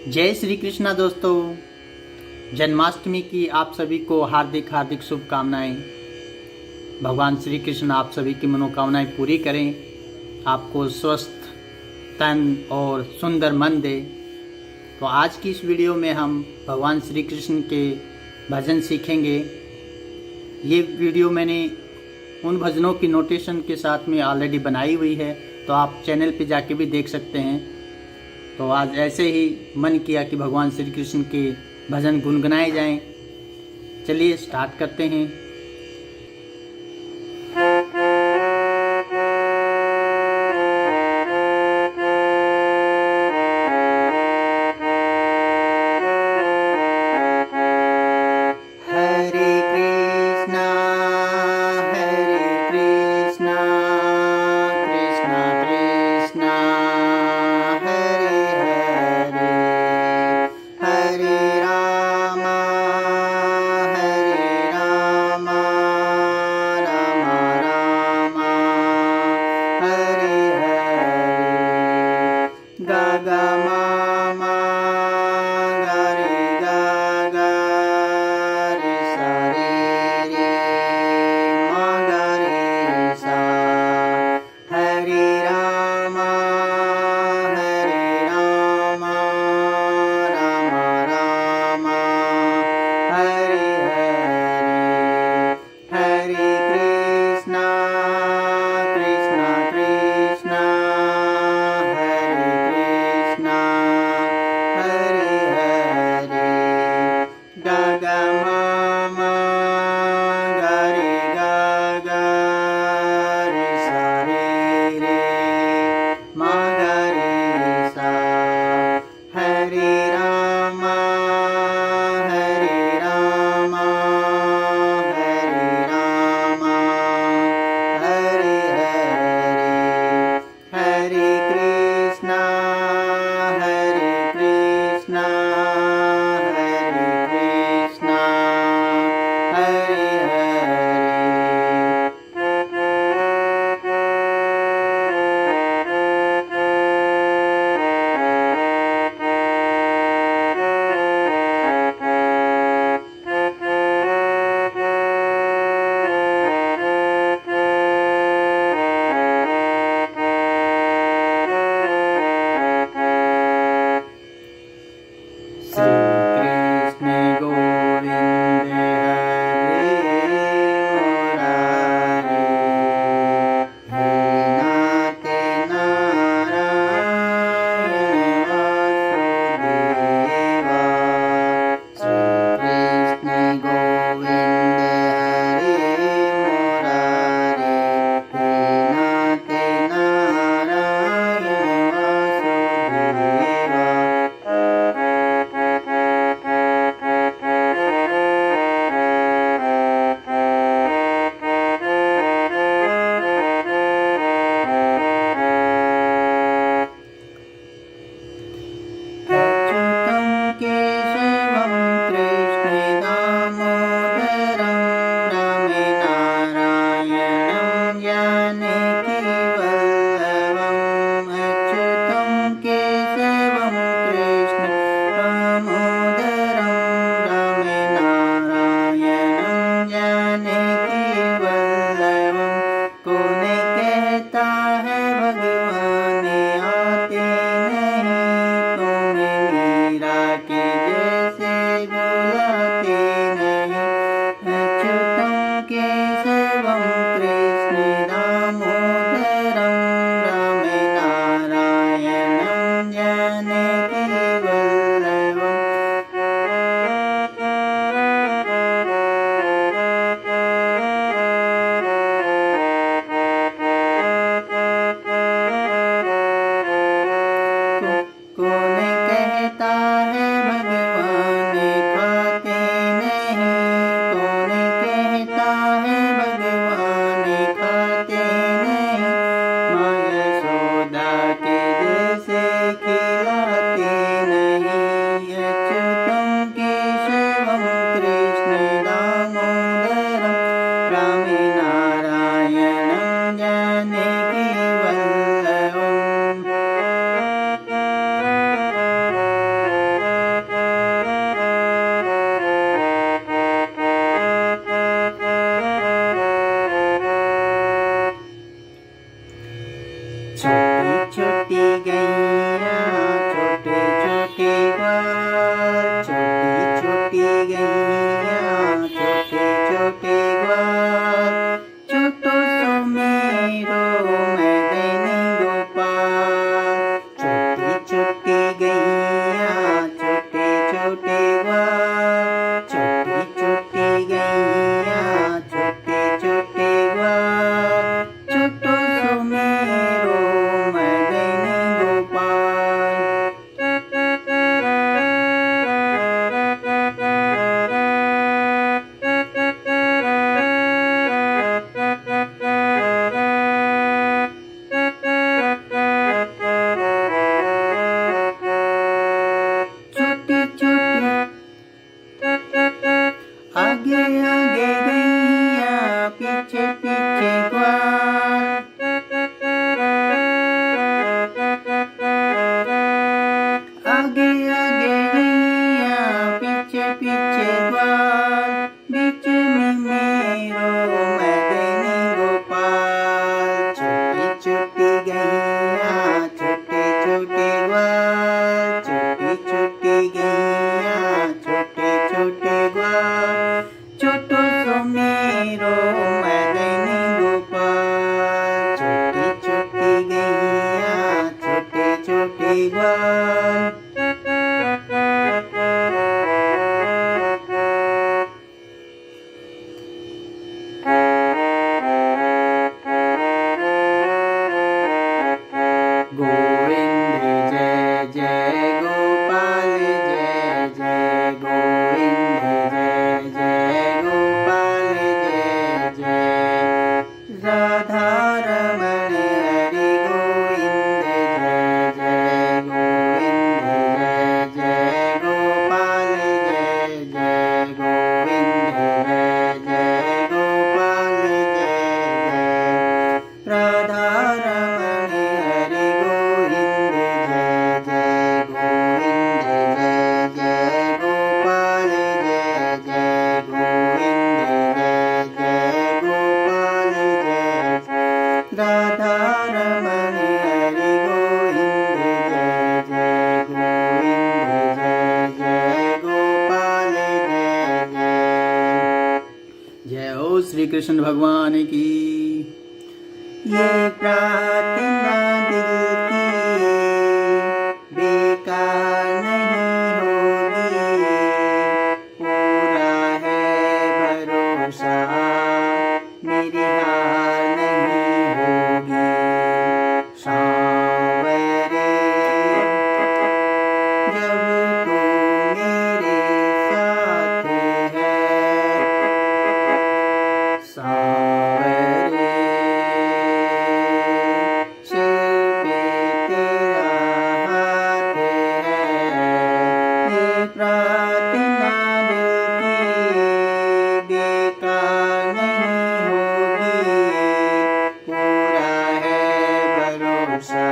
जय श्री कृष्णा दोस्तों। जन्माष्टमी की आप सभी को हार्दिक हार्दिक शुभकामनाएं। भगवान श्री कृष्ण आप सभी की मनोकामनाएं पूरी करें, आपको स्वस्थ तन और सुंदर मन दे। तो आज की इस वीडियो में हम भगवान श्री कृष्ण के भजन सीखेंगे। ये वीडियो मैंने उन भजनों की नोटेशन के साथ में ऑलरेडी बनाई हुई है, तो आप चैनल पे जाके भी देख सकते हैं। तो आज ऐसे ही मन किया कि भगवान श्री कृष्ण के भजन गुनगुनाए जाएं। चलिए स्टार्ट करते हैं। हरे कृष्णा कृष्णा कृष्णा हरे हरे, हरे राम छोटी छोटी गैया छोटे छोटे ग्वाल, छोटी छोटी गैया छोटे छोटे ग्वाल, छोटो सो मेरो मैदानी गोपाल। छोटी छोटी गैया छोटे छोटे ग्वाल, छोटी छोटी गैया छोटे छोटे ग्वाल, छोटो सो मेरो मैदानी गोपाल। छोटी छोटी आगे आगे गैया पीछे पीछे ग्वाल, आगे आगे गैया पीछे पीछे ग्वाल, बीच में मेरो मैदानी गोपाल। छोटी छोटी गैया छोटे छोटे ग्वाल, छोटी छोटी गैया छोटे छोटे ग्वाल, छोटो सो मेरो मैदानी गोपाल। छोटी छोटी गैया छोटे छोटे ग्वाल। गोविंद जय जय गोपाल जय जय, गोविंद जय जय गोपाल जय जय, राधा रमण हरि गोविंद जय जय, गोविंद जय जय गोपाल जय जय, गोविंद जय जय गोपाल जय जय, राधा रमण हरि गोविंद जय जय, गोविंद जय जय गोपाल जय जय, गोविंद जय जय गोपाल जय जय, राधा रमण हरि गोविंद जय जय, गोविंद जय जय गोपाल जय जय। जय हो श्री कृष्ण भगवान की। ये प्रार्थना दिल की बेकार नहीं होगी, पूरा है भरोसा मेरी हार नहीं होगी। सांवरे जब तू मेरे साथ है, सांवरे सिर पे तेरा हाथ है। ये प्रार्थना दिल की बेकार नहीं होगी, पूरा है भरोसा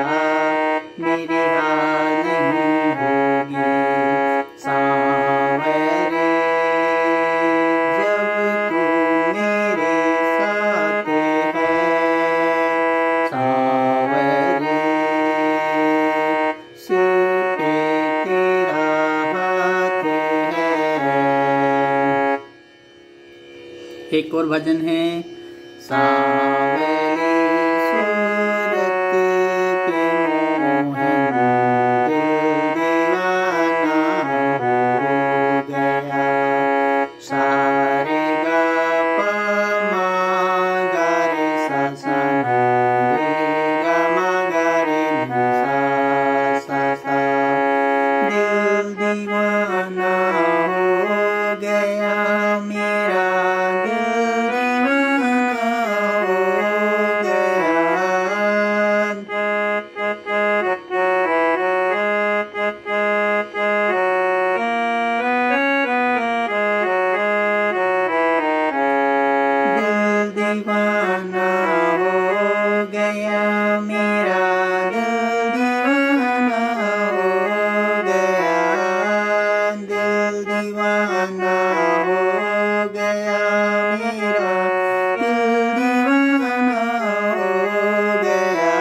मेरी हार नहीं होगी। सांवरे जब तू मेरे साथ है, सांवरे सिर पे तेरा हाथ है। एक और भजन है। सांवरे सूरत पे मोहन दिल दीवाना हो गया, सारे गा पा मा गा रे सा सा रे गा मा गा रे नी सा सा सा, दिल दीवाना हो गया मेरा, दिल दीवाना हो गया। दिल दीवाना हो गया मेरा, दिल दीवाना हो गया, दिल दीवाना हो गया मेरा, दिल दीवाना हो गया।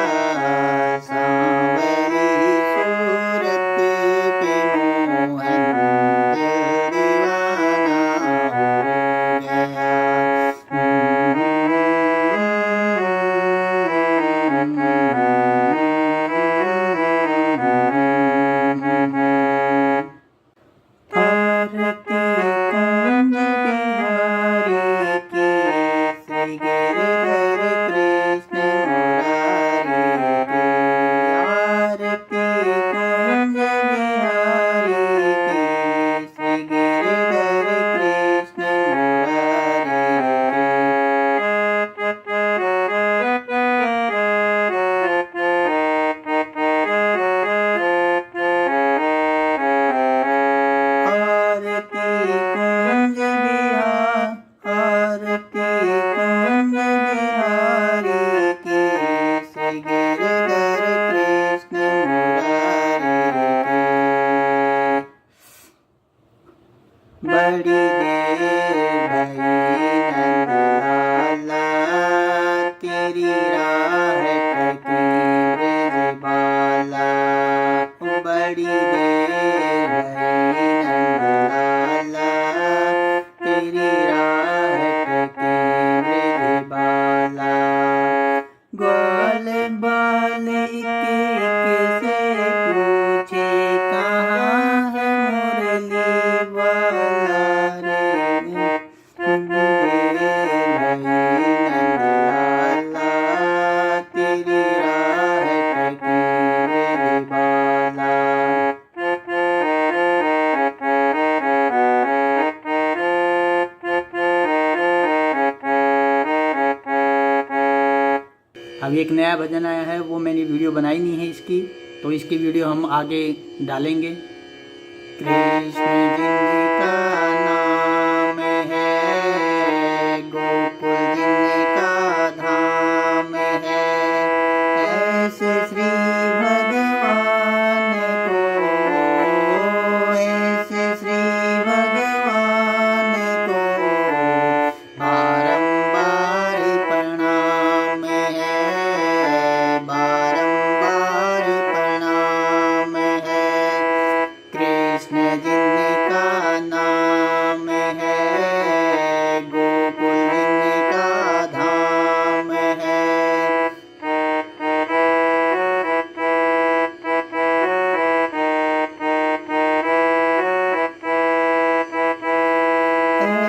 अभी एक नया भजन आया है, वो मैंने वीडियो बनाई नहीं है इसकी, तो इसकी वीडियो हम आगे डालेंगे। कृष्ण जिनका नाम है, गोकुल जिनका धाम है, ऐसे श्री भगवान को, ऐसे श्री भगवान को बारंबार प्रणाम है, बारंबार प्रणाम है। कृष्ण जिनका नाम है, गोकुल जिनका धाम है।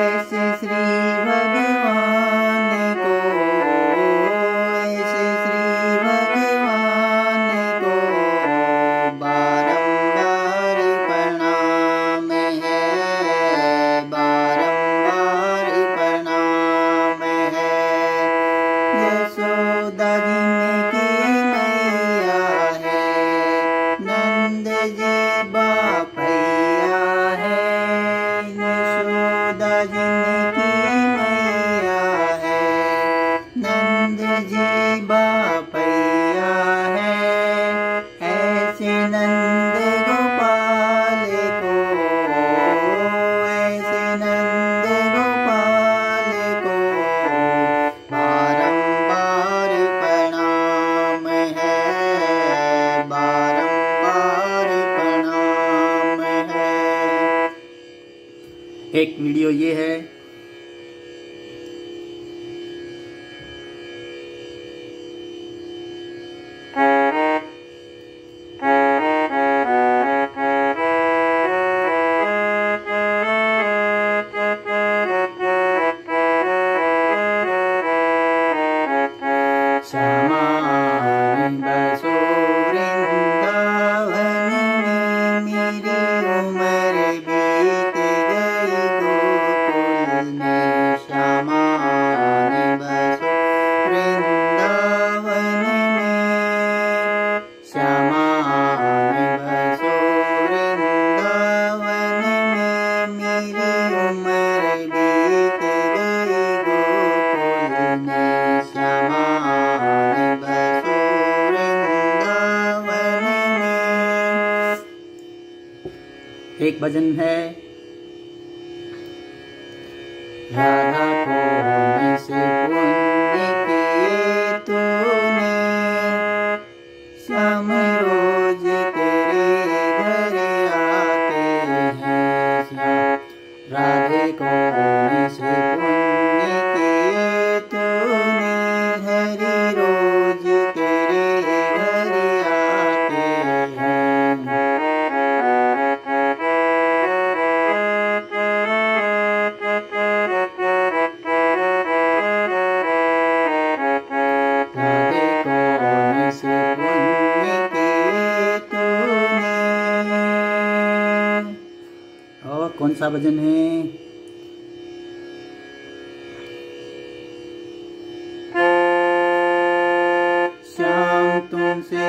ऐसे श्री भगवान को, ऐसे श्री भगवान को बारंबार प्रणाम है, बारंबार प्रणाम है। यशोदा जिनकी मैया है, नंद जी बापैया है, यशोदा जिनकी मैया है, नंद जी बापैया है। ऐसे नंद गोपाल को, ऐसे नंद गोपाल को बारंबार प्रणाम है, बारंबार प्रणाम है। एक वीडियो ये है। श्यामा बसो वृंदावन में, मेरी उम्र बीत गई गोकुल में। श्यामा बसो वृंदावन में, श्यामा बसो वृंदावन में, मेरी उम्र बीत गई गोकुल में। श्यामा बसो वृंदावन में। एक भजन है। राधा कौन से पुण्य किए तूने, श्याम रोज तेरे घर आते हैं। श्याम राधे कौन से पुण्य किए तूने, हरि रोज तेरे घर आते हैं। राधे कौन से पुण्य किए तूने। और कौन सा भजन है? श्याम तुमसे